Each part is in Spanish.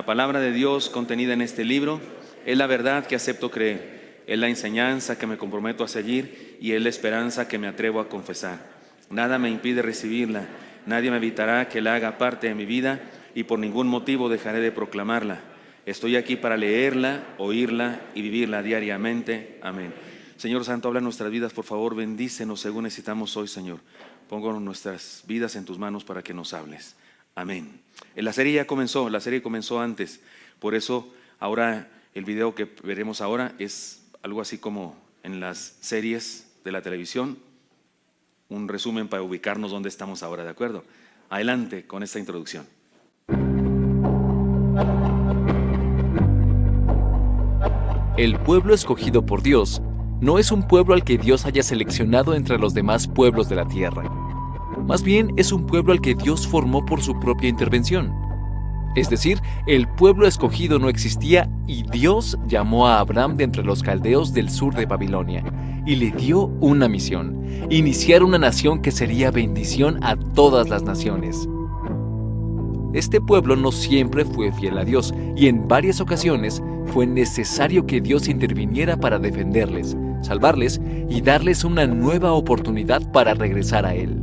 La palabra de Dios contenida en este libro es la verdad que acepto creer, es la enseñanza que me comprometo a seguir y es la esperanza que me atrevo a confesar. Nada me impide recibirla, nadie me evitará que la haga parte de mi vida y por ningún motivo dejaré de proclamarla. Estoy aquí para leerla, oírla y vivirla diariamente. Amén. Señor Santo, habla en nuestras vidas, por favor, bendícenos según necesitamos hoy, Señor. Pongo nuestras vidas en tus manos para que nos hables. Amén. La serie ya comenzó, la serie comenzó antes, por eso ahora el video que veremos ahora es algo así como en las series de la televisión, un resumen para ubicarnos dónde estamos ahora, ¿de acuerdo? Adelante con esta introducción. El pueblo escogido por Dios no es un pueblo al que Dios haya seleccionado entre los demás pueblos de la tierra. Más bien es un pueblo al que Dios formó por su propia intervención. Es decir, el pueblo escogido no existía y Dios llamó a Abraham de entre los caldeos del sur de Babilonia y le dio una misión: iniciar una nación que sería bendición a todas las naciones. Este pueblo no siempre fue fiel a Dios y en varias ocasiones fue necesario que Dios interviniera para defenderles, salvarles y darles una nueva oportunidad para regresar a Él.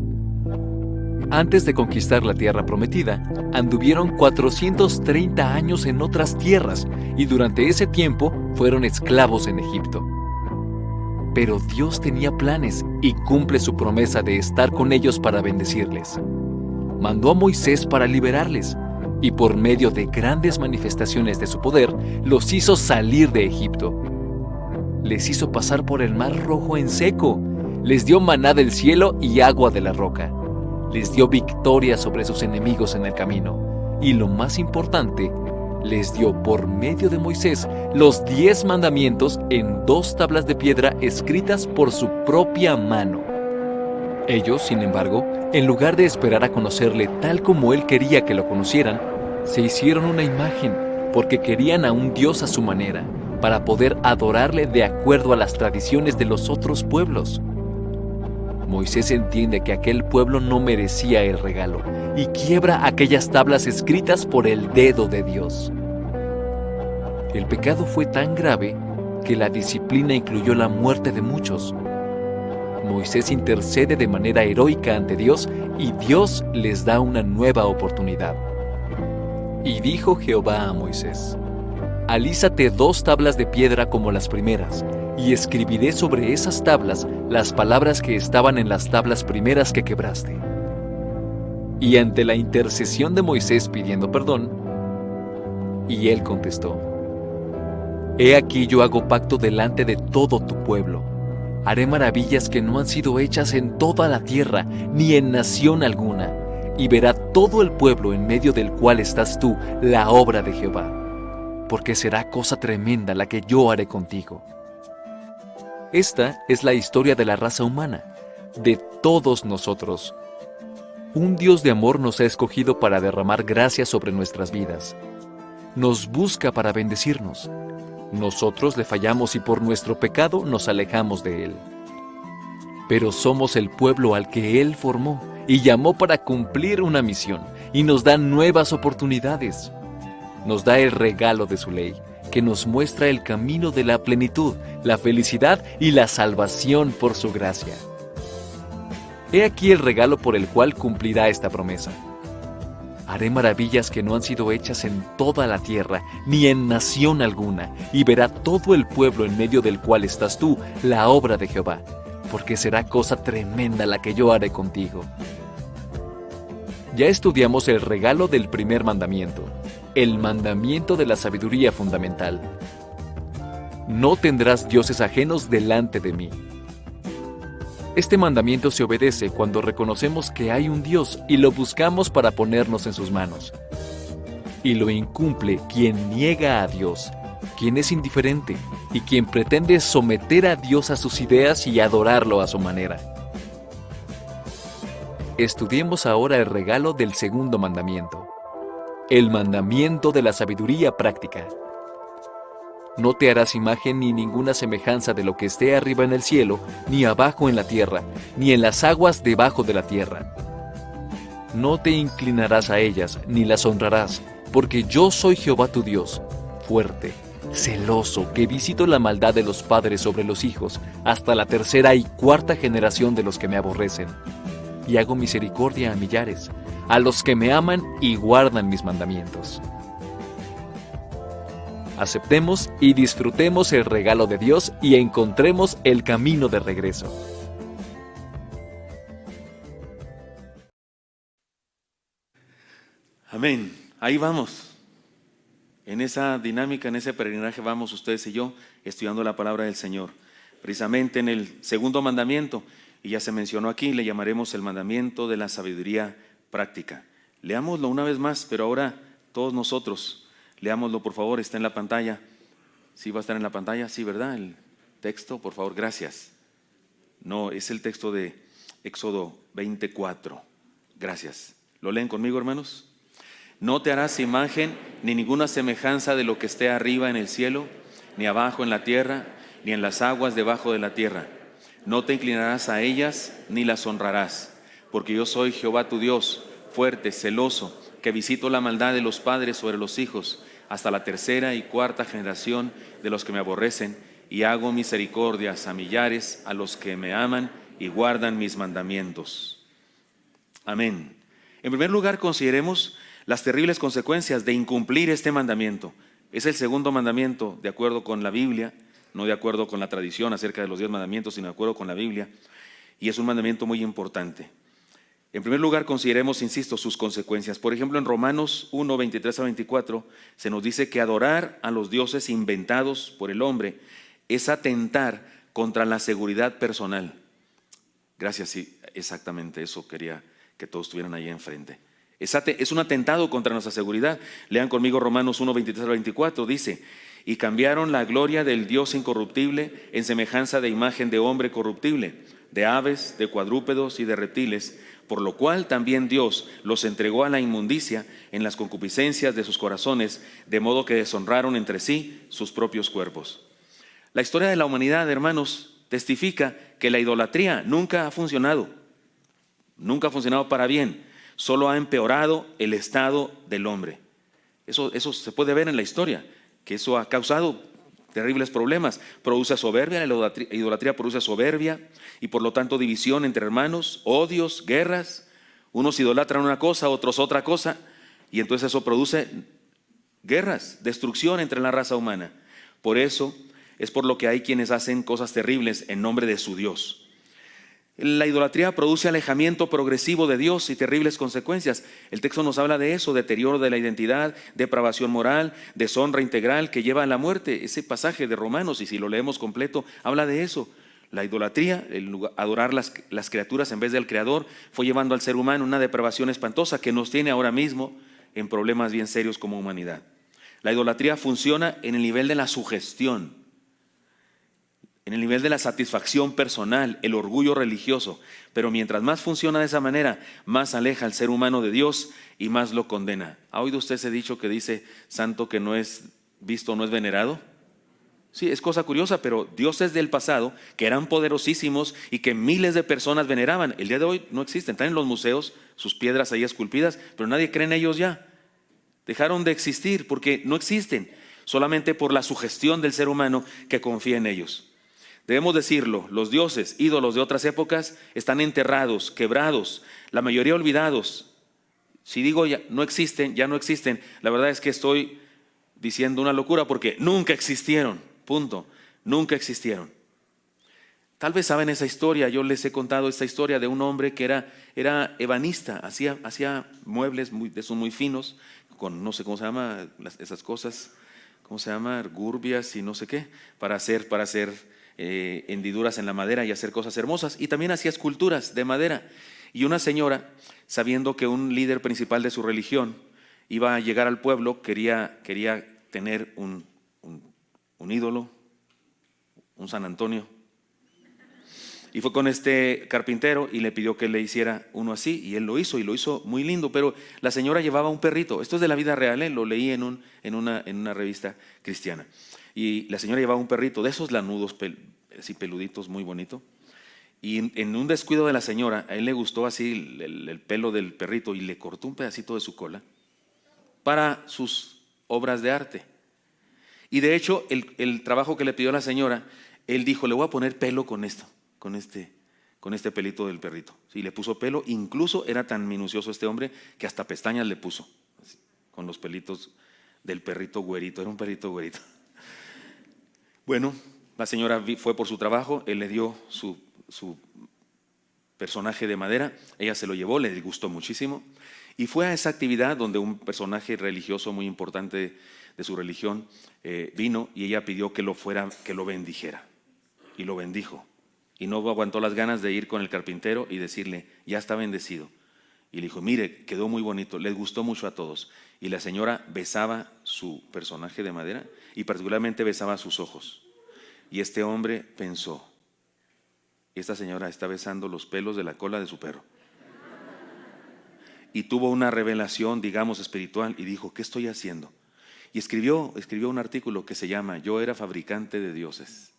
Antes de conquistar la tierra prometida, anduvieron 430 años en otras tierras y durante ese tiempo fueron esclavos en Egipto. Pero Dios tenía planes y cumple su promesa de estar con ellos para bendecirles. Mandó a Moisés para liberarles y por medio de grandes manifestaciones de su poder, los hizo salir de Egipto. Les hizo pasar por el Mar Rojo en seco, les dio maná del cielo y agua de la roca. Les dio victoria sobre sus enemigos en el camino. Y lo más importante, les dio por medio de Moisés los 10 mandamientos en 2 tablas de piedra escritas por su propia mano. Ellos, sin embargo, en lugar de esperar a conocerle tal como él quería que lo conocieran, se hicieron una imagen porque querían a un Dios a su manera, para poder adorarle de acuerdo a las tradiciones de los otros pueblos. Moisés entiende que aquel pueblo no merecía el regalo y quiebra aquellas tablas escritas por el dedo de Dios. El pecado fue tan grave que la disciplina incluyó la muerte de muchos. Moisés intercede de manera heroica ante Dios y Dios les da una nueva oportunidad. Y dijo Jehová a Moisés: alízate 2 tablas de piedra como las primeras, y escribiré sobre esas tablas las palabras que estaban en las tablas primeras que quebraste. Y ante la intercesión de Moisés pidiendo perdón, y él contestó: he aquí yo hago pacto delante de todo tu pueblo. Haré maravillas que no han sido hechas en toda la tierra, ni en nación alguna, y verá todo el pueblo en medio del cual estás tú la obra de Jehová, porque será cosa tremenda la que yo haré contigo. Esta es la historia de la raza humana, de todos nosotros. Un Dios de amor nos ha escogido para derramar gracia sobre nuestras vidas. Nos busca para bendecirnos. Nosotros le fallamos y por nuestro pecado nos alejamos de Él. Pero somos el pueblo al que Él formó y llamó para cumplir una misión, y nos da nuevas oportunidades. Nos da el regalo de su ley, que nos muestra el camino de la plenitud, la felicidad y la salvación por su gracia. He aquí el regalo por el cual cumplirá esta promesa. Haré maravillas que no han sido hechas en toda la tierra, ni en nación alguna, y verá todo el pueblo en medio del cual estás tú, la obra de Jehová, porque será cosa tremenda la que yo haré contigo. Ya estudiamos el regalo del primer mandamiento, el mandamiento de la sabiduría fundamental. No tendrás dioses ajenos delante de mí. Este mandamiento se obedece cuando reconocemos que hay un Dios y lo buscamos para ponernos en sus manos. Y lo incumple quien niega a Dios, quien es indiferente y quien pretende someter a Dios a sus ideas y adorarlo a su manera. Estudiemos ahora el regalo del segundo mandamiento, el mandamiento de la sabiduría práctica. No te harás imagen ni ninguna semejanza de lo que esté arriba en el cielo, ni abajo en la tierra, ni en las aguas debajo de la tierra. No te inclinarás a ellas, ni las honrarás, porque yo soy Jehová tu Dios, fuerte, celoso, que visito la maldad de los padres sobre los hijos, hasta la tercera y cuarta generación de los que me aborrecen. Y hago misericordia a millares, a los que me aman y guardan mis mandamientos. Aceptemos y disfrutemos el regalo de Dios y encontremos el camino de regreso. Amén. Ahí vamos. En esa dinámica, en ese peregrinaje vamos ustedes y yo estudiando la palabra del Señor. Precisamente en el segundo mandamiento, y ya se mencionó aquí, le llamaremos el mandamiento de la sabiduría práctica. Leámoslo una vez más, pero ahora todos nosotros, leámoslo por favor, está en la pantalla. ¿Sí va a estar en la pantalla? Sí, ¿verdad? El texto, por favor, gracias. No, es el texto de Éxodo 24. Gracias. ¿Lo leen conmigo, hermanos? No te harás imagen ni ninguna semejanza de lo que esté arriba en el cielo, ni abajo en la tierra, ni en las aguas debajo de la tierra. No te inclinarás a ellas, ni las honrarás, porque yo soy Jehová tu Dios, fuerte, celoso, que visito la maldad de los padres sobre los hijos, hasta la tercera y cuarta generación de los que me aborrecen, y hago misericordias a millares, a los que me aman y guardan mis mandamientos. Amén. En primer lugar, consideremos las terribles consecuencias de incumplir este mandamiento. Es el segundo mandamiento de acuerdo con la Biblia, no de acuerdo con la tradición acerca de los 10 mandamientos, sino de acuerdo con la Biblia, y es un mandamiento muy importante. En primer lugar, consideremos, insisto, sus consecuencias. Por ejemplo, en Romanos 1, 23 a 24, se nos dice que adorar a los dioses inventados por el hombre es atentar contra la seguridad personal. Gracias, sí, exactamente eso quería que todos estuvieran ahí enfrente. Es un atentado contra nuestra seguridad. Lean conmigo Romanos 1, 23 al 24, dice: y cambiaron la gloria del Dios incorruptible en semejanza de imagen de hombre corruptible, de aves, de cuadrúpedos y de reptiles, por lo cual también Dios los entregó a la inmundicia en las concupiscencias de sus corazones, de modo que deshonraron entre sí sus propios cuerpos. La historia de la humanidad, hermanos, testifica que la idolatría nunca ha funcionado para bien. Solo ha empeorado el estado del hombre. Eso se puede ver en la historia, que eso ha causado terribles problemas. Produce soberbia, la idolatría produce soberbia y por lo tanto división entre hermanos, odios, guerras. Unos idolatran una cosa, otros otra cosa, y entonces eso produce guerras, destrucción entre la raza humana. Por eso es por lo que hay quienes hacen cosas terribles en nombre de su Dios. La idolatría produce alejamiento progresivo de Dios y terribles consecuencias. El texto nos habla de eso: deterioro de la identidad, depravación moral, deshonra integral que lleva a la muerte. Ese pasaje de Romanos, y si lo leemos completo, habla de eso. La idolatría, adorar las criaturas en vez del Creador, fue llevando al ser humano una depravación espantosa que nos tiene ahora mismo en problemas bien serios como humanidad. La idolatría funciona en el nivel de la sugestión, en el nivel de la satisfacción personal, el orgullo religioso. Pero mientras más funciona de esa manera, más aleja al ser humano de Dios y más lo condena. ¿Ha oído usted ese dicho que dice: santo que no es visto no es venerado? Sí, es cosa curiosa, pero dioses del pasado, que eran poderosísimos y que miles de personas veneraban, el día de hoy no existen. Están en los museos, sus piedras ahí esculpidas, pero nadie cree en ellos ya. Dejaron de existir porque no existen, solamente por la sugestión del ser humano que confía en ellos. Debemos decirlo, los dioses, ídolos de otras épocas, están enterrados, quebrados, la mayoría olvidados. Si digo ya no existen, la verdad es que estoy diciendo una locura, porque nunca existieron, punto, nunca existieron. Tal vez saben esa historia. Yo les he contado esta historia de un hombre que era ebanista, hacía muebles de esos muy finos, con no sé cómo se llama, esas cosas, ¿cómo se llama? Gurbias y no sé qué, para hacer hendiduras en la madera y hacer cosas hermosas. Y también hacía esculturas de madera. Y una señora, sabiendo que un líder principal de su religión iba a llegar al pueblo, quería tener un ídolo, un San Antonio. Y fue con este carpintero y le pidió que le hiciera uno así, y él lo hizo muy lindo. Pero la señora llevaba un perrito. Esto es de la vida real, lo leí en una revista cristiana. Y la señora llevaba un perrito de esos lanudos, así peluditos, muy bonito. Y en un descuido de la señora, a él le gustó así el pelo del perrito y le cortó un pedacito de su cola para sus obras de arte. Y de hecho, el trabajo que le pidió a la señora, él dijo, le voy a poner pelo con esto, con este pelito del perrito. Sí, le puso pelo, incluso era tan minucioso este hombre que hasta pestañas le puso, así, con los pelitos del perrito güerito, era un perrito güerito. Bueno, la señora fue por su trabajo, él le dio su personaje de madera, ella se lo llevó, le gustó muchísimo, y fue a esa actividad donde un personaje religioso muy importante de su religión vino, y ella pidió que lo bendijera, y lo bendijo. Y no aguantó las ganas de ir con el carpintero y decirle, ya está bendecido. Y le dijo, mire, quedó muy bonito, les gustó mucho a todos. Y la señora besaba su personaje de madera y particularmente besaba sus ojos. Y este hombre pensó, esta señora está besando los pelos de la cola de su perro. Y tuvo una revelación, digamos, espiritual y dijo, ¿qué estoy haciendo? Y escribió un artículo que se llama, Yo era fabricante de dioses.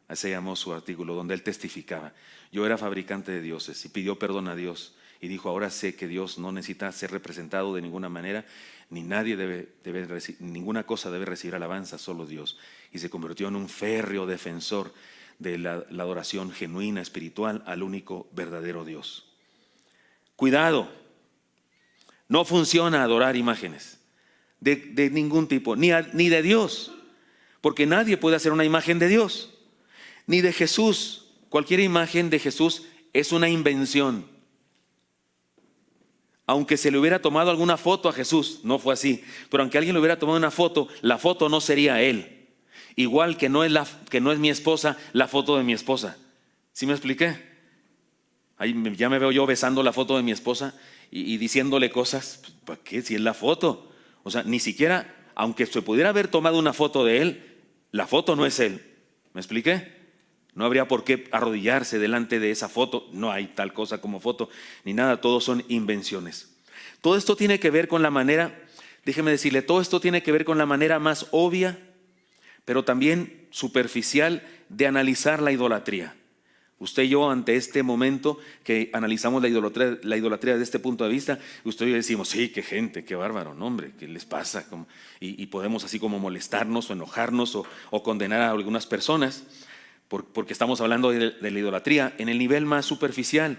Así llamó su artículo, donde él testificaba, yo era fabricante de dioses, y pidió perdón a Dios. Y dijo, ahora sé que Dios no necesita ser representado de ninguna manera, ni nadie ninguna cosa debe recibir alabanza, solo Dios. Y se convirtió en un férreo defensor de la adoración genuina, espiritual, al único verdadero Dios. Cuidado, no funciona adorar imágenes de ningún tipo, ni de Dios, porque nadie puede hacer una imagen de Dios. Ni de Jesús. Cualquier imagen de Jesús es una invención. Aunque se le hubiera tomado alguna foto a Jesús, no fue así, pero aunque alguien le hubiera tomado una foto, la foto no sería él. Igual que no es mi esposa, la foto de mi esposa. ¿Sí me expliqué? Ahí ya me veo yo besando la foto de mi esposa y diciéndole cosas. ¿Para qué? Si es la foto. O sea, ni siquiera, aunque se pudiera haber tomado una foto de él, la foto no es él. ¿Me expliqué? No habría por qué arrodillarse delante de esa foto. No hay tal cosa como foto, ni nada. Todos son invenciones. Todo esto tiene que ver con la manera, déjeme decirle, todo esto tiene que ver con la manera más obvia, pero también superficial de analizar la idolatría. Usted y yo, ante este momento que analizamos la idolatría desde este punto de vista, usted y yo decimos, sí, qué gente, qué bárbaro, no, hombre, ¿qué les pasa? Y podemos así como molestarnos o enojarnos o condenar a algunas personas. Porque estamos hablando de la idolatría en el nivel más superficial,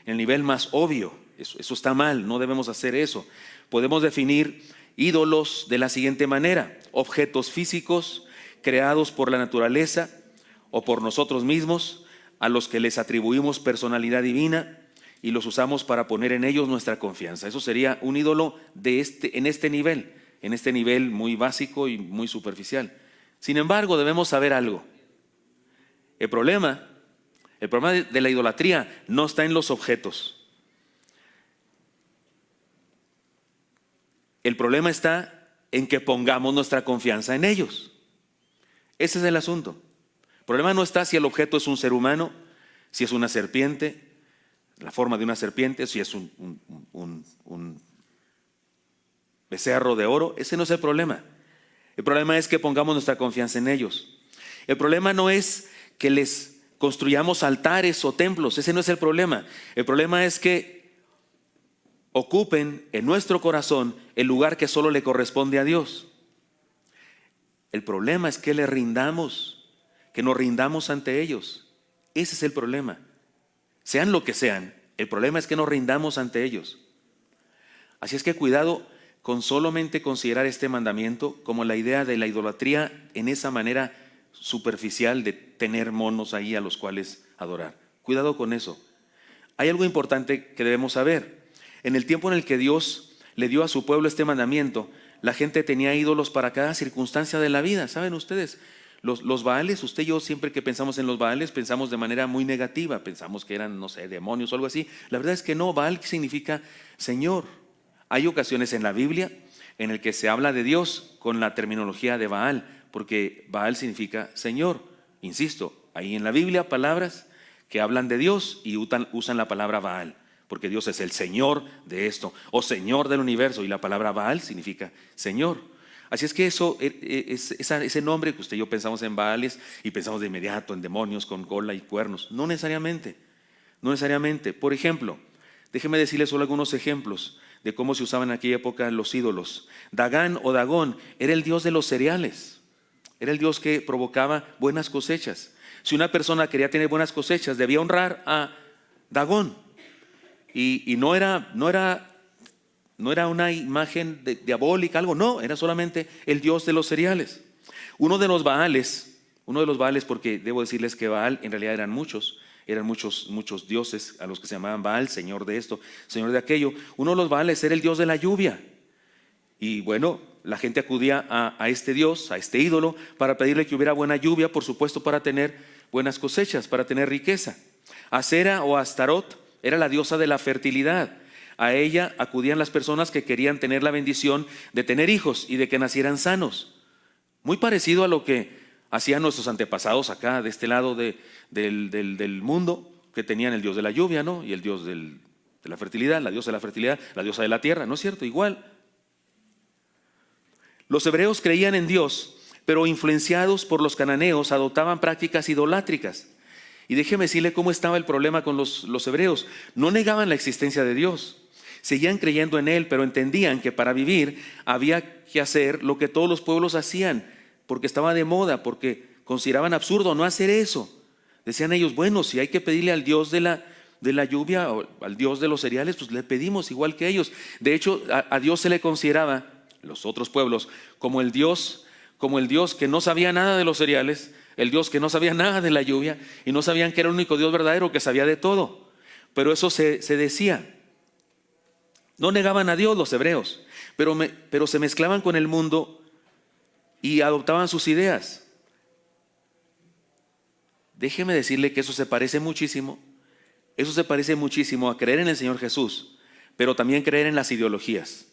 en el nivel más obvio. Eso está mal, no debemos hacer eso. Podemos definir ídolos de la siguiente manera: objetos físicos creados por la naturaleza o por nosotros mismos, a los que les atribuimos personalidad divina y los usamos para poner en ellos nuestra confianza. Eso sería un ídolo en este nivel muy básico y muy superficial. Sin embargo, debemos saber algo. El problema de la idolatría no está en los objetos. El problema está en que pongamos nuestra confianza en ellos. Ese es el asunto. El problema no está si el objeto es un ser humano, si es una serpiente, la forma de una serpiente, si es un becerro de oro. Ese no es el problema. El problema es que pongamos nuestra confianza en ellos. El problema no es que les construyamos altares o templos, ese no es el problema. El problema es que ocupen en nuestro corazón el lugar que solo le corresponde a Dios. El problema es que le rindamos, que nos rindamos ante ellos. Ese es el problema. Sean lo que sean, el problema es que nos rindamos ante ellos. Así es que cuidado con solamente considerar este mandamiento como la idea de la idolatría en esa manera superficial de tener monos ahí a los cuales adorar. Cuidado con eso. Hay algo importante que debemos saber. En el tiempo en el que Dios le dio a su pueblo este mandamiento, la gente tenía ídolos para cada circunstancia de la vida. ¿Saben ustedes? Los Baales, usted y yo siempre que pensamos en los Baales pensamos de manera muy negativa, pensamos que eran, no sé, demonios o algo así. La verdad es que no. Baal significa Señor. Hay ocasiones en la Biblia en el que se habla de Dios con la terminología de Baal, porque Baal significa Señor. Insisto, hay en la Biblia palabras que hablan de Dios y usan la palabra Baal, porque Dios es el Señor de esto, o Señor del universo, y la palabra Baal significa Señor. Así es que ese nombre que usted y yo pensamos en Baales y pensamos de inmediato en demonios con cola y cuernos, no necesariamente. Por ejemplo, déjeme decirles solo algunos ejemplos de cómo se usaban en aquella época los ídolos. Dagán o Dagón era el dios de los cereales, era el dios que provocaba buenas cosechas. Si una persona quería tener buenas cosechas, debía honrar a Dagón. Y no era una imagen diabólica, algo, no, era solamente el dios de los cereales. Uno de los Baales, porque debo decirles que Baal en realidad eran muchos dioses a los que se llamaban Baal, señor de esto, señor de aquello. Uno de los Baales era el dios de la lluvia. Y bueno, la gente acudía a este dios, a este ídolo, para pedirle que hubiera buena lluvia, por supuesto para tener buenas cosechas, para tener riqueza. Asera o Astarot era la diosa de la fertilidad. A ella acudían las personas que querían tener la bendición de tener hijos y de que nacieran sanos. Muy parecido a lo que hacían nuestros antepasados acá, de este lado del mundo, que tenían el dios de la lluvia, ¿no? Y el dios de la fertilidad, la diosa de la fertilidad, la diosa de la tierra, ¿no es cierto? Igual. Los hebreos creían en Dios, pero influenciados por los cananeos adoptaban prácticas idolátricas. Y déjeme decirle cómo estaba el problema con los hebreos. No negaban la existencia de Dios, seguían creyendo en Él, pero entendían que para vivir había que hacer lo que todos los pueblos hacían, porque estaba de moda, porque consideraban absurdo no hacer eso. Decían ellos, bueno, si hay que pedirle al Dios de la lluvia o al Dios de los cereales, pues le pedimos igual que ellos. De hecho, a Dios se le consideraba, los otros pueblos, como el Dios que no sabía nada de los cereales, el Dios que no sabía nada de la lluvia, y no sabían que era el único Dios verdadero que sabía de todo. Pero eso se decía. No negaban a Dios los hebreos, pero se mezclaban con el mundo y adoptaban sus ideas. Déjeme decirle que eso se parece muchísimo a creer en el Señor Jesús, pero también creer en las ideologías.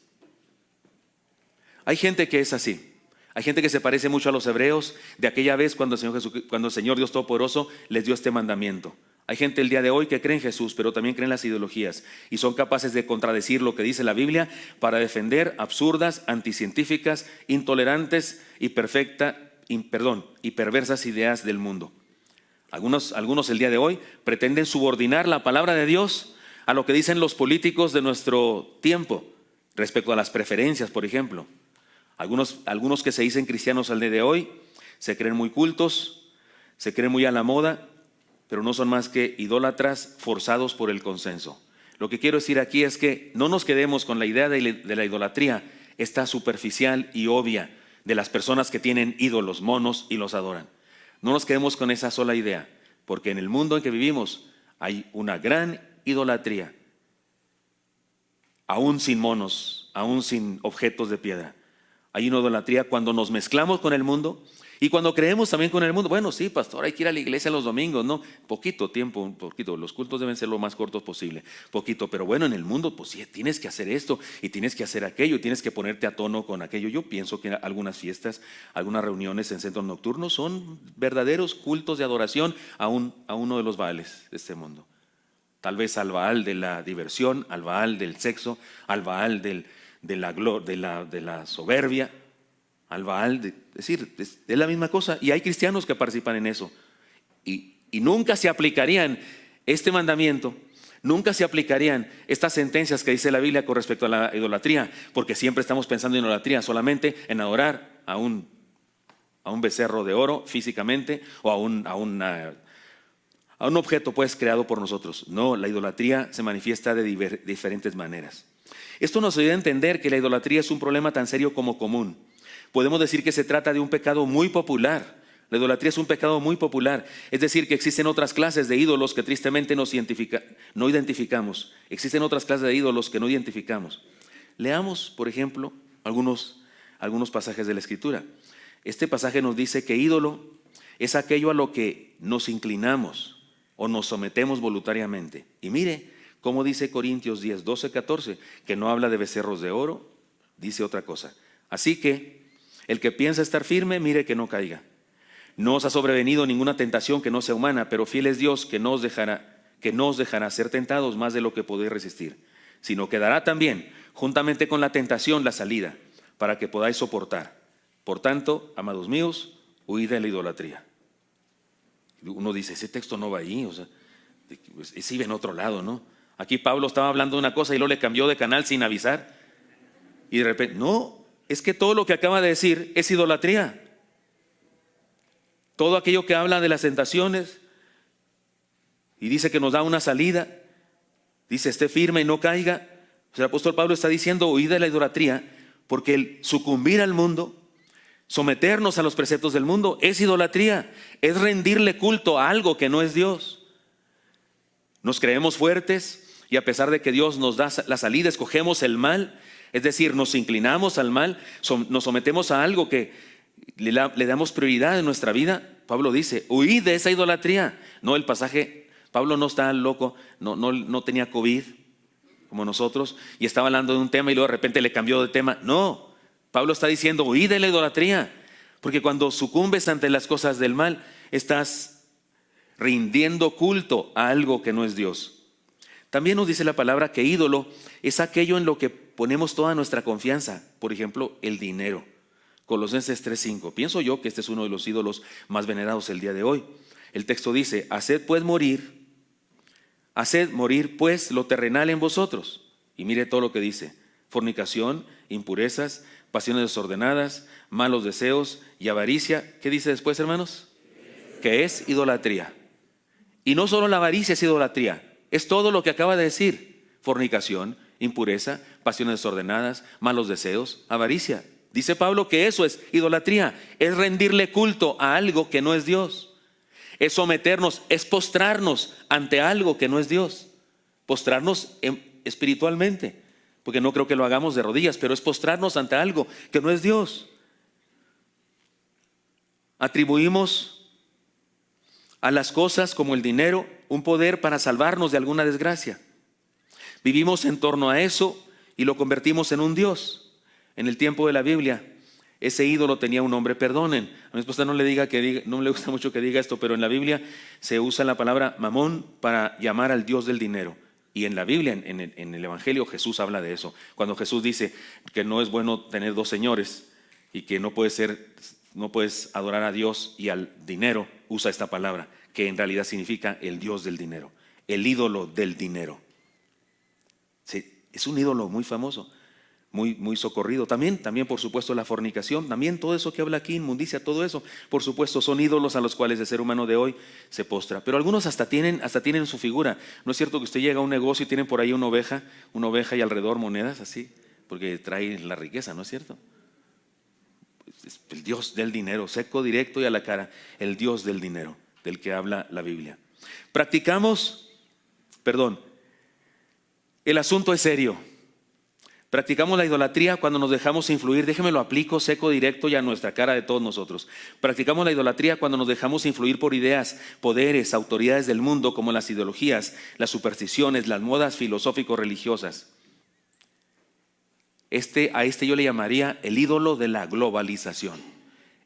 Hay gente que es así. Hay gente que se parece mucho a los hebreos de aquella vez cuando el Señor Dios Todopoderoso les dio este mandamiento. Hay gente el día de hoy que cree en Jesús, pero también cree en las ideologías y son capaces de contradecir lo que dice la Biblia para defender absurdas, anticientíficas, intolerantes y perversas ideas del mundo. Algunos el día de hoy pretenden subordinar la palabra de Dios a lo que dicen los políticos de nuestro tiempo respecto a las preferencias, por ejemplo. Algunos que se dicen cristianos al día de hoy se creen muy cultos, se creen muy a la moda, pero no son más que idólatras forzados por el consenso. Lo que quiero decir aquí es que no nos quedemos con la idea de la idolatría, esta superficial y obvia de las personas que tienen ídolos, monos y los adoran. No nos quedemos con esa sola idea, porque en el mundo en que vivimos hay una gran idolatría, aún sin monos, aún sin objetos de piedra. Hay una idolatría cuando nos mezclamos con el mundo y cuando creemos también con el mundo. Bueno, sí, pastor, hay que ir a la iglesia los domingos, ¿no? Poquito tiempo, los cultos deben ser lo más cortos posible, poquito, pero bueno, en el mundo, pues sí, tienes que hacer esto y tienes que hacer aquello y tienes que ponerte a tono con aquello. Yo pienso que algunas fiestas, algunas reuniones en centros nocturnos son verdaderos cultos de adoración a uno de los Baales de este mundo. Tal vez al Baal de la diversión, al Baal del sexo, al Baal de la soberbia, al Baal, es decir, es la misma cosa. Y hay cristianos que participan en eso. Y nunca se aplicarían este mandamiento, nunca se aplicarían estas sentencias que dice la Biblia con respecto a la idolatría, porque siempre estamos pensando en idolatría solamente en adorar a un becerro de oro físicamente o a un objeto pues creado por nosotros. No, la idolatría se manifiesta de diferentes maneras. Esto nos ayuda a entender que la idolatría es un problema tan serio como común. Podemos decir que se trata de un pecado muy popular. La idolatría es un pecado muy popular. Es decir, que existen otras clases de ídolos que tristemente no identificamos. Existen otras clases de ídolos que no identificamos. Leamos, por ejemplo, algunos pasajes de la Escritura. Este pasaje nos dice que ídolo es aquello a lo que nos inclinamos o nos sometemos voluntariamente. Y mire cómo dice Corintios 10, 12, 14, que no habla de becerros de oro, dice otra cosa. Así que el que piensa estar firme, mire que no caiga. No os ha sobrevenido ninguna tentación que no sea humana, pero fiel es Dios que no os dejará ser tentados más de lo que podéis resistir, sino que dará también, juntamente con la tentación, la salida, para que podáis soportar. Por tanto, amados míos, huid de la idolatría. Uno dice, ese texto no va ahí, o sea, sí va en otro lado, ¿no? Aquí Pablo estaba hablando de una cosa y luego le cambió de canal sin avisar. Y de repente, no, es que todo lo que acaba de decir es idolatría. Todo aquello que habla de las tentaciones y dice que nos da una salida, dice esté firme y no caiga. El apóstol Pablo está diciendo huid de la idolatría, porque el sucumbir al mundo, someternos a los preceptos del mundo es idolatría, es rendirle culto a algo que no es Dios. Nos creemos fuertes y a pesar de que Dios nos da la salida, escogemos el mal, es decir, nos inclinamos al mal, nos sometemos a algo que le damos prioridad en nuestra vida. Pablo dice, huid de esa idolatría. No, el pasaje, Pablo no está loco, no tenía COVID como nosotros y estaba hablando de un tema y luego de repente le cambió de tema. No, Pablo está diciendo, huid de la idolatría, porque cuando sucumbes ante las cosas del mal, estás rindiendo culto a algo que no es Dios. También nos dice la palabra que ídolo es aquello en lo que ponemos toda nuestra confianza. Por ejemplo, el dinero. Colosenses 3:5. Pienso yo que este es uno de los ídolos más venerados el día de hoy. El texto dice, haced morir pues lo terrenal en vosotros. Y mire todo lo que dice: fornicación, impurezas, pasiones desordenadas, malos deseos y avaricia. ¿Qué dice después, hermanos? Que es idolatría. Y no solo la avaricia es idolatría, es todo lo que acaba de decir: fornicación, impureza, pasiones desordenadas, malos deseos, avaricia. Dice Pablo que eso es idolatría, es rendirle culto a algo que no es Dios, es someternos, es postrarnos ante algo que no es Dios, postrarnos espiritualmente, porque no creo que lo hagamos de rodillas, pero es postrarnos ante algo que no es Dios. Atribuimos a las cosas como el dinero un poder para salvarnos de alguna desgracia. Vivimos en torno a eso y lo convertimos en un Dios. En el tiempo de la Biblia, ese ídolo tenía un nombre. Perdonen, a mi esposa no le gusta mucho que diga esto, pero en la Biblia se usa la palabra mamón para llamar al Dios del dinero. Y en la Biblia, en el Evangelio, Jesús habla de eso. Cuando Jesús dice que no es bueno tener dos señores y que no puedes adorar a Dios y al dinero, usa esta palabra, que en realidad significa el Dios del dinero, el ídolo del dinero. Sí, es un ídolo muy famoso, muy socorrido. También por supuesto la fornicación, también todo eso que habla aquí, inmundicia, todo eso, por supuesto son ídolos a los cuales el ser humano de hoy se postra. Pero algunos hasta tienen su figura. ¿No es cierto que usted llega a un negocio y tienen por ahí una oveja y alrededor monedas así? Porque trae la riqueza, ¿no es cierto? Es el Dios del dinero, seco, directo y a la cara, el Dios del dinero, del que habla la Biblia. El asunto es serio. Practicamos la idolatría cuando nos dejamos influir. Déjeme lo aplico seco, directo y a nuestra cara de todos nosotros. Practicamos la idolatría cuando nos dejamos influir por ideas, poderes, autoridades del mundo, como las ideologías, las supersticiones, las modas filosófico-religiosas. A este yo le llamaría el ídolo de la globalización.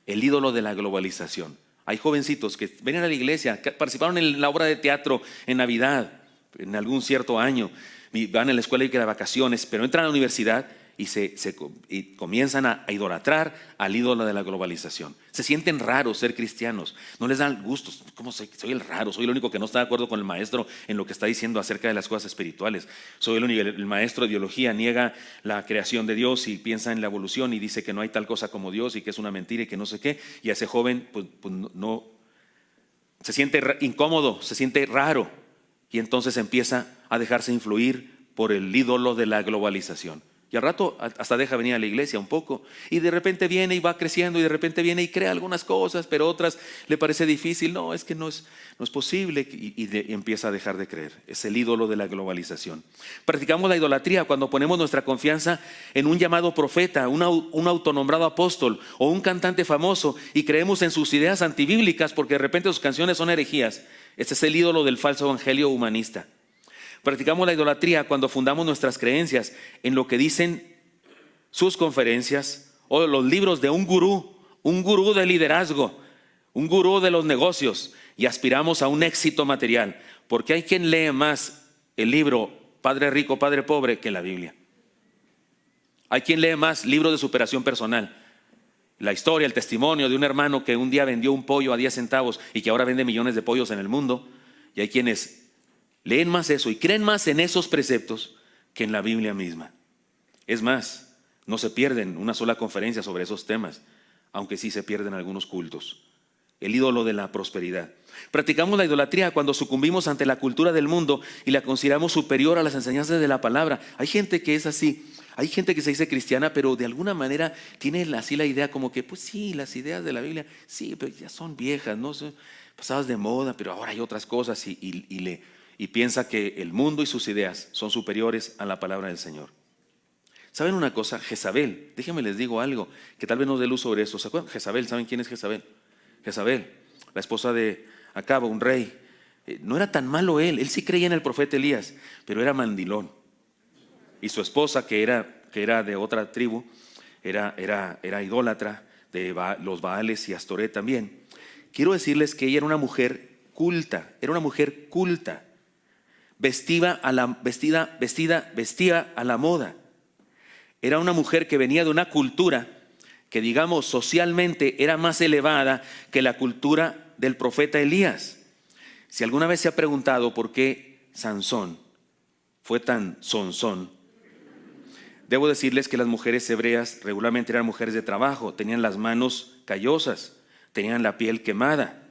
El ídolo de la globalización. Hay jovencitos que vienen a la iglesia, que participaron en la obra de teatro en Navidad, en algún cierto año, y van a la escuela y que de vacaciones, pero entran a la universidad y comienzan a idolatrar al ídolo de la globalización. Se sienten raros ser cristianos, no les dan gustos. ¿Cómo soy el raro? Soy el único que no está de acuerdo con el maestro en lo que está diciendo acerca de las cosas espirituales. Soy el maestro de biología niega la creación de Dios y piensa en la evolución y dice que no hay tal cosa como Dios y que es una mentira y que no sé qué. Y a ese joven pues no se siente incómodo, se siente raro. Y entonces empieza a dejarse influir por el ídolo de la globalización. Y al rato hasta deja venir a la iglesia un poco. Y de repente viene y va creciendo y de repente viene y crea algunas cosas, pero otras le parece difícil. No, es que no es posible y empieza a dejar de creer. Es el ídolo de la globalización. Practicamos la idolatría cuando ponemos nuestra confianza en un llamado profeta, un autonombrado apóstol o un cantante famoso y creemos en sus ideas antibíblicas porque de repente sus canciones son herejías. Este es el ídolo del falso evangelio humanista. Practicamos la idolatría cuando fundamos nuestras creencias en lo que dicen sus conferencias o los libros de un gurú de liderazgo, un gurú de los negocios, y aspiramos a un éxito material, porque hay quien lee más el libro Padre Rico, Padre Pobre que la Biblia. Hay quien lee más libros de superación personal. La historia, el testimonio de un hermano que un día vendió un pollo a 10 centavos y que ahora vende millones de pollos en el mundo. Y hay quienes leen más eso y creen más en esos preceptos que en la Biblia misma. Es más, no se pierden una sola conferencia sobre esos temas, aunque sí se pierden algunos cultos. El ídolo de la prosperidad. Practicamos la idolatría cuando sucumbimos ante la cultura del mundo y la consideramos superior a las enseñanzas de la palabra. Hay gente que es así. Hay gente que se dice cristiana, pero de alguna manera tiene así la idea como que, pues sí, las ideas de la Biblia, sí, pero ya son viejas, no son pasadas de moda, pero ahora hay otras cosas y piensa que el mundo y sus ideas son superiores a la palabra del Señor. ¿Saben una cosa? Jezabel, déjenme les digo algo, que tal vez nos dé luz sobre eso. ¿Se acuerdan? Jezabel, ¿saben quién es Jezabel? Jezabel, la esposa de Acab, un rey. No era tan malo él sí creía en el profeta Elías, pero era mandilón. Y su esposa, que era de otra tribu, era idólatra de los Baales y Astoret también. Quiero decirles que ella era una mujer culta, vestía a la moda. Era una mujer que venía de una cultura que, digamos, socialmente era más elevada que la cultura del profeta Elías. Si alguna vez se ha preguntado por qué Sansón fue tan sonzón, debo decirles que las mujeres hebreas regularmente eran mujeres de trabajo, tenían las manos callosas, tenían la piel quemada.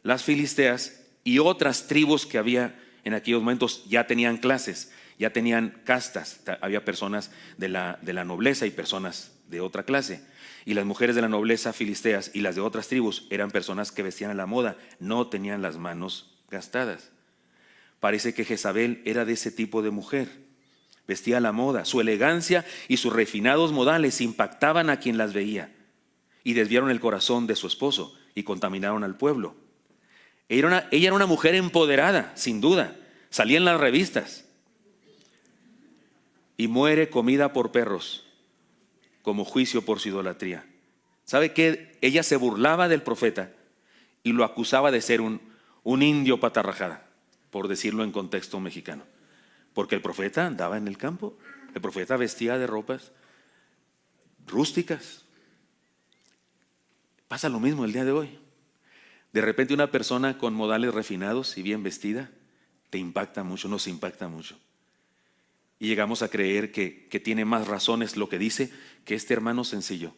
Las filisteas y otras tribus que había en aquellos momentos ya tenían clases, ya tenían castas, había personas de la nobleza y personas de otra clase. Y las mujeres de la nobleza filisteas y las de otras tribus eran personas que vestían a la moda, no tenían las manos gastadas. Parece que Jezabel era de ese tipo de mujer. Vestía a la moda, su elegancia y sus refinados modales impactaban a quien las veía y desviaron el corazón de su esposo y contaminaron al pueblo. Ella era una mujer empoderada, sin duda, salía en las revistas y muere comida por perros como juicio por su idolatría. ¿Sabe qué? Ella se burlaba del profeta y lo acusaba de ser un indio patarrajada, por decirlo en contexto mexicano. Porque el profeta andaba en el campo, el profeta vestía de ropas rústicas. Pasa lo mismo el día de hoy. De repente una persona con modales refinados y bien vestida te impacta mucho, nos impacta mucho. Y llegamos a creer que tiene más razones lo que dice que este hermano sencillo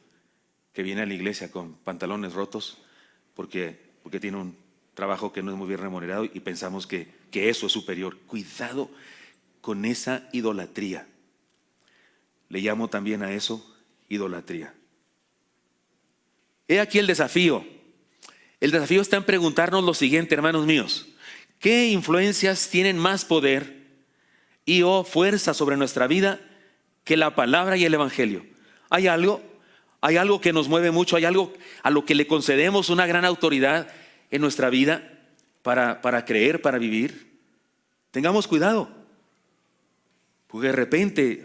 que viene a la iglesia con pantalones rotos porque tiene un trabajo que no es muy bien remunerado y pensamos que eso es superior. Cuidado con esa idolatría. Le llamo también a eso idolatría. He aquí el desafío. El desafío está en preguntarnos lo siguiente, hermanos míos. ¿Qué influencias tienen más poder y fuerza sobre nuestra vida que la palabra y el evangelio? ¿Hay algo que nos mueve mucho? ¿Hay algo a lo que le concedemos una gran autoridad en nuestra vida para creer, para vivir? Tengamos cuidado. Porque de repente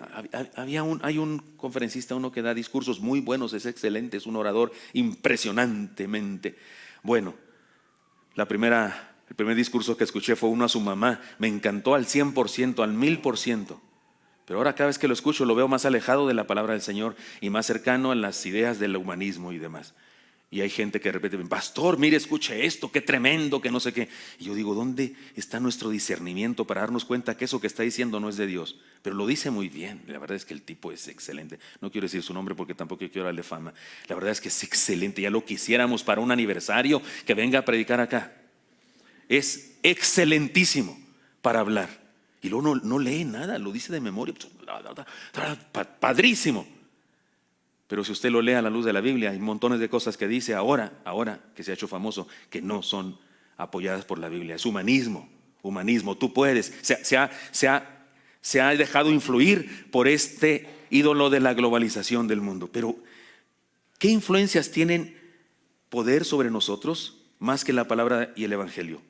hay un conferencista, uno que da discursos muy buenos, es excelente, es un orador impresionantemente bueno. El primer discurso que escuché fue uno a su mamá, me encantó al 100%, al 1000%. Pero ahora cada vez que lo escucho lo veo más alejado de la palabra del Señor y más cercano a las ideas del humanismo y demás. Y hay gente que de repente, pastor, mire, escuche esto, qué tremendo, que no sé qué. Y yo digo, ¿dónde está nuestro discernimiento para darnos cuenta que eso que está diciendo no es de Dios? Pero lo dice muy bien. La verdad es que el tipo es excelente. No quiero decir su nombre porque tampoco quiero darle fama. La verdad es que es excelente. Ya lo quisiéramos para un aniversario que venga a predicar acá. Es excelentísimo para hablar. Y luego no lee nada, lo dice de memoria. Padrísimo. Pero si usted lo lee a la luz de la Biblia, hay montones de cosas que dice ahora que se ha hecho famoso, que no son apoyadas por la Biblia. Es humanismo. Tú puedes. Se ha dejado influir por este ídolo de la globalización del mundo. Pero, ¿qué influencias tienen poder sobre nosotros más que la palabra y el evangelio?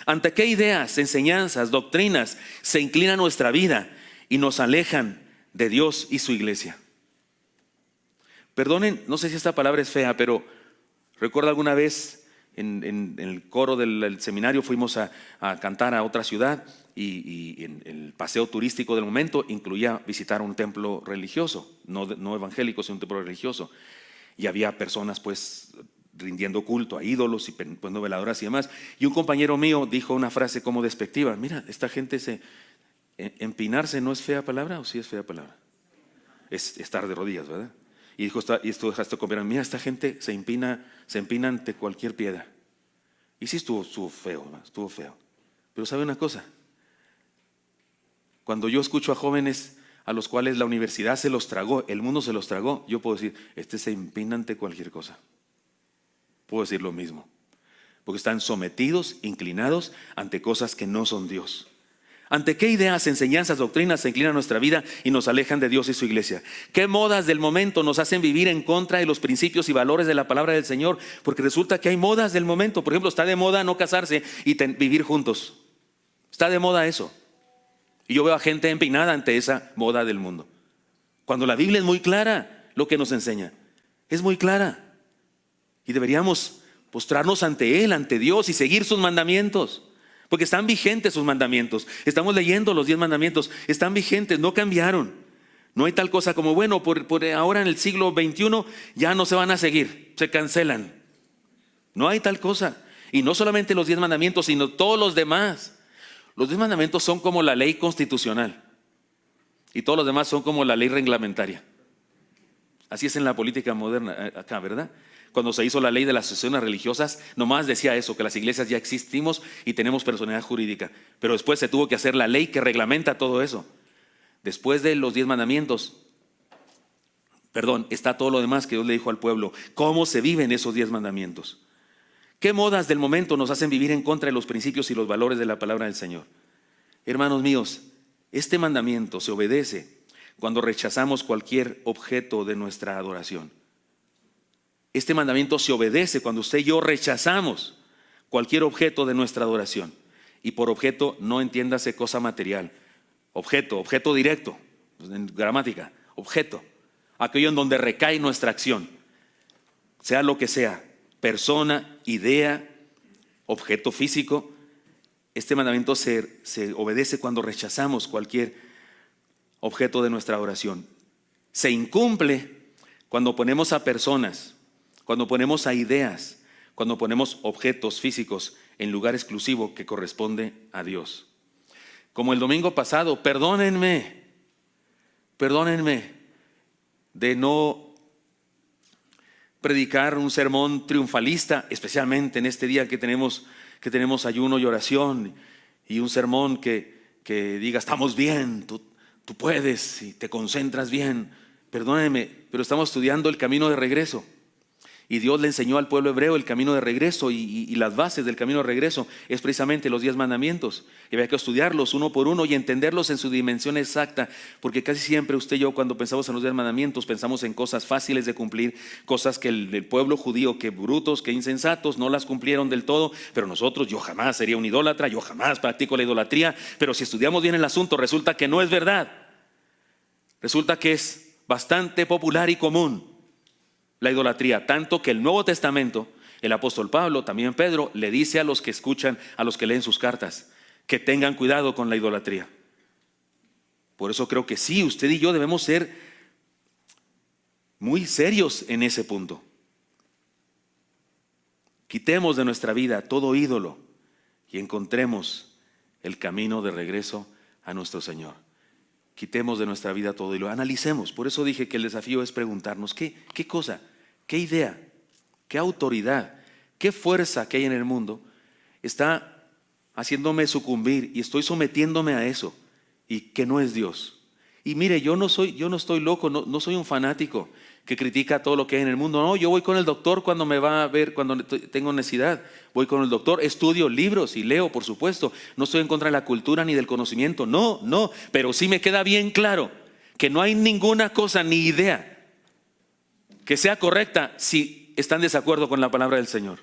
¿Ante qué ideas, enseñanzas, doctrinas se inclina nuestra vida y nos alejan de Dios y su iglesia? Perdonen, no sé si esta palabra es fea, pero recuerdo alguna vez en el coro del seminario fuimos a cantar a otra ciudad y en el paseo turístico del momento incluía visitar un templo religioso, no evangélico, sino un templo religioso. Y había personas pues rindiendo culto a ídolos y poniendo veladoras y demás. Y un compañero mío dijo una frase como despectiva: mira, esta gente empinarse no es fea palabra, ¿o sí es fea palabra? Es estar de rodillas, ¿verdad? Y dijo, y esto dejaste compañero: mira, esta gente se empina ante cualquier piedra. Y sí estuvo feo, ¿no? Estuvo feo. Pero ¿sabe una cosa? Cuando yo escucho a jóvenes a los cuales la universidad se los tragó, el mundo se los tragó, yo puedo decir: este se empina ante cualquier cosa. Puedo decir lo mismo, porque están sometidos, inclinados ante cosas que no son Dios. ¿Ante qué ideas, enseñanzas, doctrinas se inclina nuestra vida y nos alejan de Dios y su iglesia? ¿Qué modas del momento nos hacen vivir en contra de los principios y valores de la palabra del Señor? Porque resulta que hay modas del momento. Por ejemplo, está de moda no casarse y vivir juntos. Está de moda eso. Y yo veo a gente empinada ante esa moda del mundo, cuando la Biblia es muy clara lo que nos enseña. Es muy clara. Y deberíamos postrarnos ante Él, ante Dios, y seguir sus mandamientos, porque están vigentes sus mandamientos. Estamos leyendo los 10 mandamientos, están vigentes, no cambiaron. No hay tal cosa como, bueno, por ahora en el siglo XXI ya no se van a seguir, se cancelan. No hay tal cosa. Y no solamente los 10 mandamientos, sino todos los demás. Los 10 mandamientos son como la ley constitucional, y todos los demás son como la ley reglamentaria. Así es en la política moderna acá, ¿verdad? Cuando se hizo la ley de las asociaciones religiosas, nomás decía eso, que las iglesias ya existimos y tenemos personalidad jurídica. Pero después se tuvo que hacer la ley que reglamenta todo eso. Después de los 10 mandamientos, está todo lo demás que Dios le dijo al pueblo. ¿Cómo se viven esos 10 mandamientos? ¿Qué modas del momento nos hacen vivir en contra de los principios y los valores de la palabra del Señor? Hermanos míos, este mandamiento se obedece cuando rechazamos cualquier objeto de nuestra adoración. Este mandamiento se obedece cuando usted y yo rechazamos cualquier objeto de nuestra adoración. Y por objeto no entiéndase cosa material. Objeto directo, en gramática, objeto. Aquello en donde recae nuestra acción, sea lo que sea, persona, idea, objeto físico. Este mandamiento se obedece cuando rechazamos cualquier objeto de nuestra adoración. Se incumple cuando ponemos a personas, cuando ponemos a ideas, cuando ponemos objetos físicos en lugar exclusivo que corresponde a Dios. Como el domingo pasado, perdónenme de no predicar un sermón triunfalista, especialmente en este día que tenemos ayuno y oración, y un sermón que diga: estamos bien, tú puedes y te concentras bien. Perdónenme, pero estamos estudiando el camino de regreso. Y Dios le enseñó al pueblo hebreo el camino de regreso, y las bases del camino de regreso es precisamente los 10 mandamientos. Y había que estudiarlos uno por uno y entenderlos en su dimensión exacta, porque casi siempre usted y yo, cuando pensamos en los 10 mandamientos, pensamos en cosas fáciles de cumplir, cosas que el pueblo judío, que brutos, que insensatos, no las cumplieron del todo. Pero nosotros, yo jamás sería un idólatra, yo jamás practico la idolatría. Pero si estudiamos bien el asunto, resulta que no es verdad. Resulta que es bastante popular y común la idolatría, tanto que el Nuevo Testamento, el apóstol Pablo, también Pedro, le dice a los que escuchan, a los que leen sus cartas, que tengan cuidado con la idolatría. Por eso creo que sí, usted y yo debemos ser muy serios en ese punto. Quitemos de nuestra vida todo ídolo y encontremos el camino de regreso a nuestro Señor. Quitemos de nuestra vida todo ídolo, analicemos. Por eso dije que el desafío es preguntarnos: ¿qué cosa? ¿Qué idea? ¿Qué autoridad? ¿Qué fuerza que hay en el mundo está haciéndome sucumbir y estoy sometiéndome a eso, y que no es Dios? Y mire, yo no estoy loco, no soy un fanático que critica todo lo que hay en el mundo. No, yo voy con el doctor cuando me va a ver, cuando tengo necesidad. Voy con el doctor, estudio libros y leo, por supuesto. No estoy en contra de la cultura ni del conocimiento, no. Pero sí me queda bien claro que no hay ninguna cosa ni idea que sea correcta si está en desacuerdo con la palabra del Señor.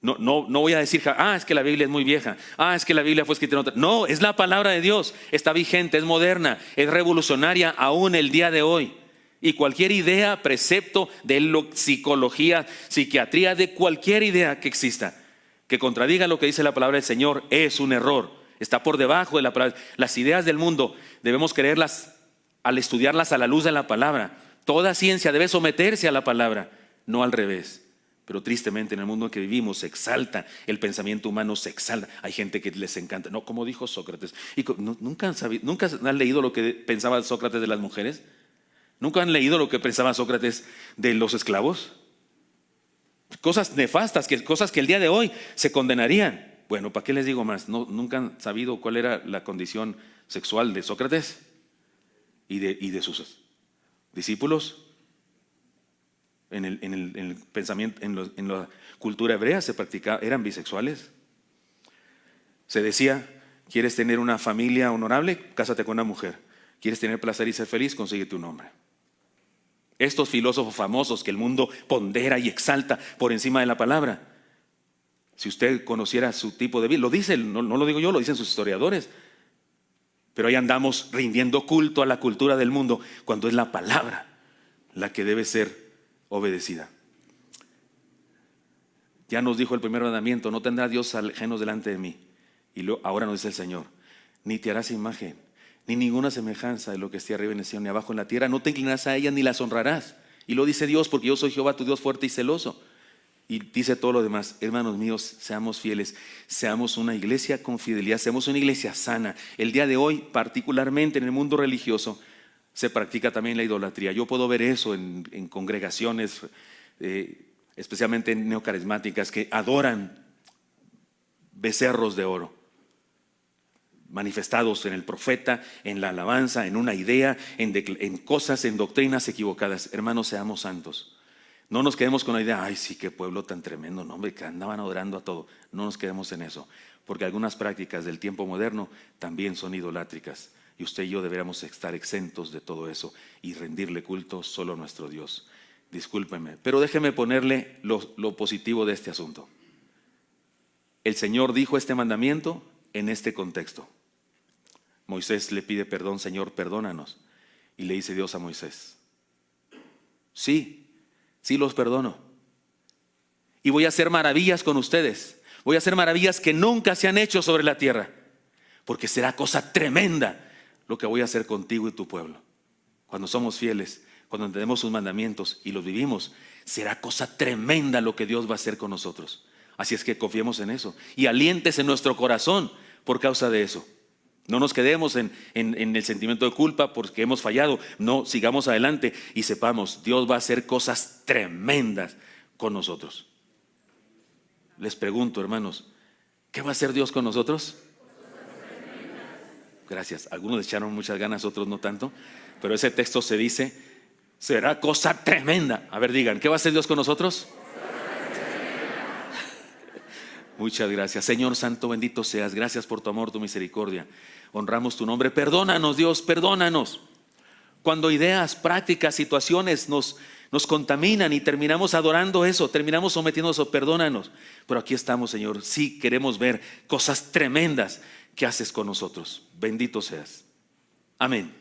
No voy a decir: es que la Biblia es muy vieja, es que la Biblia fue escrita en otra. No, es la palabra de Dios, está vigente, es moderna, es revolucionaria aún el día de hoy. Y cualquier idea, precepto de psicología, psiquiatría, de cualquier idea que exista, que contradiga lo que dice la palabra del Señor, es un error. Está por debajo de la palabra. Las ideas del mundo debemos creerlas al estudiarlas a la luz de la palabra. Toda ciencia debe someterse a la palabra. no al revés. Pero tristemente en el mundo en que vivimos se exalta, el pensamiento humano se exalta. Hay gente que les encanta, no, como dijo Sócrates. Y ¿nunca han leído lo que pensaba Sócrates de las mujeres? ¿Nunca han leído lo que pensaba Sócrates de los esclavos? Cosas nefastas, cosas que el día de hoy se condenarían. Bueno, ¿para qué les digo más? ¿Nunca han sabido cuál era la condición sexual de Sócrates y de sus discípulos? En el pensamiento, en la cultura hebrea se practicaba, eran bisexuales. Se decía, ¿quieres tener una familia honorable? Cásate con una mujer. ¿Quieres tener placer y ser feliz? Consíguete un hombre. Estos filósofos famosos que el mundo pondera y exalta por encima de la palabra. Si usted conociera su tipo de vida, lo dice, no lo digo yo, lo dicen sus historiadores. Pero ahí andamos rindiendo culto a la cultura del mundo cuando es la palabra la que debe ser obedecida. Ya nos dijo el primer mandamiento, no tendrá Dios ajenos delante de mí. Y ahora nos dice el Señor, ni te harás imagen, ni ninguna semejanza de lo que esté arriba en el cielo ni abajo en la tierra. No te inclinarás a ellas ni las honrarás. Y lo dice Dios, porque yo soy Jehová, tu Dios fuerte y celoso. Y dice todo lo demás. Hermanos míos, seamos fieles, seamos una iglesia con fidelidad, seamos una iglesia sana. El día de hoy, particularmente en el mundo religioso, se practica también la idolatría. Yo puedo ver eso en congregaciones, especialmente neocarismáticas, que adoran becerros de oro, manifestados en el profeta, en la alabanza, en una idea, en cosas, en doctrinas equivocadas. Hermanos, seamos santos. No nos quedemos con la idea, ay sí, qué pueblo tan tremendo, no, hombre, que andaban adorando a todo. No nos quedemos en eso, porque algunas prácticas del tiempo moderno también son idolátricas. Y usted y yo deberíamos estar exentos de todo eso y rendirle culto solo a nuestro Dios. Discúlpeme, pero déjeme ponerle lo positivo de este asunto. El Señor dijo este mandamiento en este contexto. Moisés le pide perdón, Señor, perdónanos. Y le dice Dios a Moisés, sí los perdono. Y voy a hacer maravillas con ustedes. Voy a hacer maravillas que nunca se han hecho sobre la tierra. Porque será cosa tremenda lo que voy a hacer contigo y tu pueblo. Cuando somos fieles, cuando entendemos sus mandamientos y los vivimos, será cosa tremenda lo que Dios va a hacer con nosotros. Así es que confiemos en eso y aliéntese en nuestro corazón por causa de eso. No nos quedemos en el sentimiento de culpa porque hemos fallado. No, sigamos adelante y sepamos, Dios va a hacer cosas tremendas con nosotros. Les pregunto, hermanos, ¿qué va a hacer Dios con nosotros? Gracias. Algunos le echaron muchas ganas, otros no tanto. Pero ese texto se dice, será cosa tremenda. A ver, digan, ¿qué va a hacer Dios con nosotros? Muchas gracias. Señor Santo, bendito seas. Gracias por tu amor, tu misericordia. Honramos tu nombre. Perdónanos, Dios, perdónanos. Cuando ideas, prácticas, situaciones nos contaminan y terminamos adorando eso, terminamos sometiéndonos, perdónanos. Pero aquí estamos, Señor. Sí queremos ver cosas tremendas que haces con nosotros. Bendito seas. Amén.